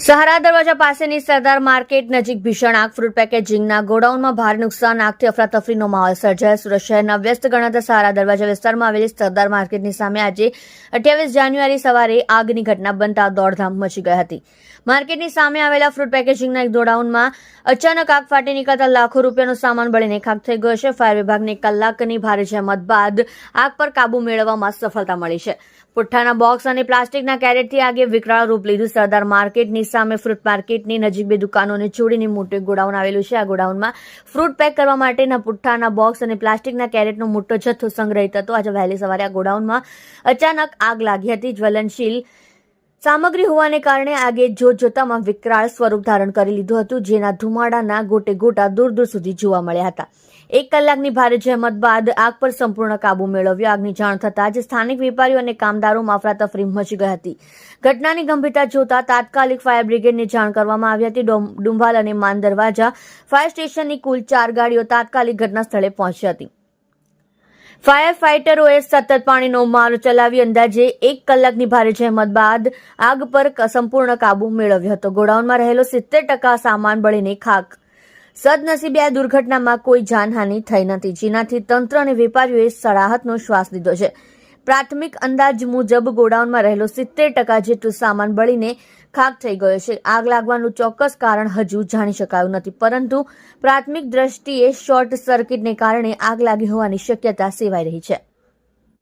સહારા દરવાજા પાસેની સરદાર માર્કેટ નજીક ભીષણ આગ. ફ્રૂટ પેકેજિંગના ગોડાઉનમાં ભારે નુકસાન. આગથી અફરાતફરીનો માહોલ સર્જાયો. સુરત શહેરના વ્યસ્ત ગણાતા સહારા દરવાજા વિસ્તારમાં આવેલી સરદાર માર્કેટની સામે આજે 28 જાન્યુઆરી સવારે આગની ઘટના બનતા દોડધામ મચી ગઈ હતી. માર્કેટની સામે આવેલા ફ્રૂટ પેકેજિંગના એક ગોડાઉનમાં અચાનક આગ ફાટી નીકળતા લાખો રૂપિયાનો સામાન બળીને ખાખ થઈ ગયો છે. ફાયર વિભાગને કલાકની ભારે જહેમત બાદ આગ પર કાબુ મેળવવામાં સફળતા મળી છે. પુઠ્ઠાના બોક્સ અને પ્લાસ્ટિકના કેરેટથી આગે વિકરાળ રૂપ લીધું. સરદાર માર્કેટની સામે ફ્રૂટ માર્કેટની નજીક બે દુકાનોને જોડીને મોટું ગોડાઉન આવેલું છે. આ ગોડાઉનમાં ફ્રૂટ પેક કરવા માટેના પુઠ્ઠાના બોક્સ અને પ્લાસ્ટિકના કેરેટનો મોટો જથ્થો સંગ્રહિત હતો. આજે વહેલી સવારે આ ગોડાઉનમાં અચાનક આગ લાગી હતી. જ્વલનશીલ સામગ્રી હોવાને કારણે આગે જોતજોતામાં વિકરાળ સ્વરૂપ ધારણ કરી લીધું હતું, જેના ધુમાડાના ગોટે ગોટા દૂર દૂર સુધી જોવા મળ્યા હતા. 1 કલાકની ભારે જહેમત બાદ આગ પર સંપૂર્ણ કાબુ મેળવ્યો. આગની જાણ થતાં જ સ્થાનિક વેપારીઓ અને કામદારોમાં અફરાતફરી મચી ગઈ હતી. ઘટનાની ગંભીરતા જોતા તાત્કાલિક ફાયર બ્રિગેડને જાણ કરવામાં આવી હતી. ડુંભાલ અને માન દરવાજા ફાયર સ્ટેશનની કુલ 4 ગાડીઓ તાત્કાલિક ઘટના સ્થળે પહોંચી હતી. ફાયર ફાઇટરોએ સતત પાણીનો મારો ચલાવી અંદાજે 1 કલાકની ભારે જહેમત બાદ આગ પર સંપૂર્ણ કાબુ મેળવ્યો હતો. ગોડાઉનમાં રહેલો 70% સામાન બળીને ખાખ. સદનસીબે આ દુર્ઘટનામાં કોઈ જાનહાનિ થઈ નથી, જેનાથી તંત્ર અને વેપારીઓએ સરાહતનો શ્વાસ લીધો છે. પ્રાથમિક અંદાજ મુજબ ગોડાઉનમાં રહેલો 70% જેટલું સામાન બળીને ખાખ થઈ ગયો છે. આગ લાગવાનું ચોક્કસ કારણ હજુ જાણી શકાયું નથી, પરંતુ પ્રાથમિક દ્રષ્ટિએ શોર્ટ સર્કિટને કારણે આગ લાગી હોવાની શક્યતા સેવાઈ રહી છે.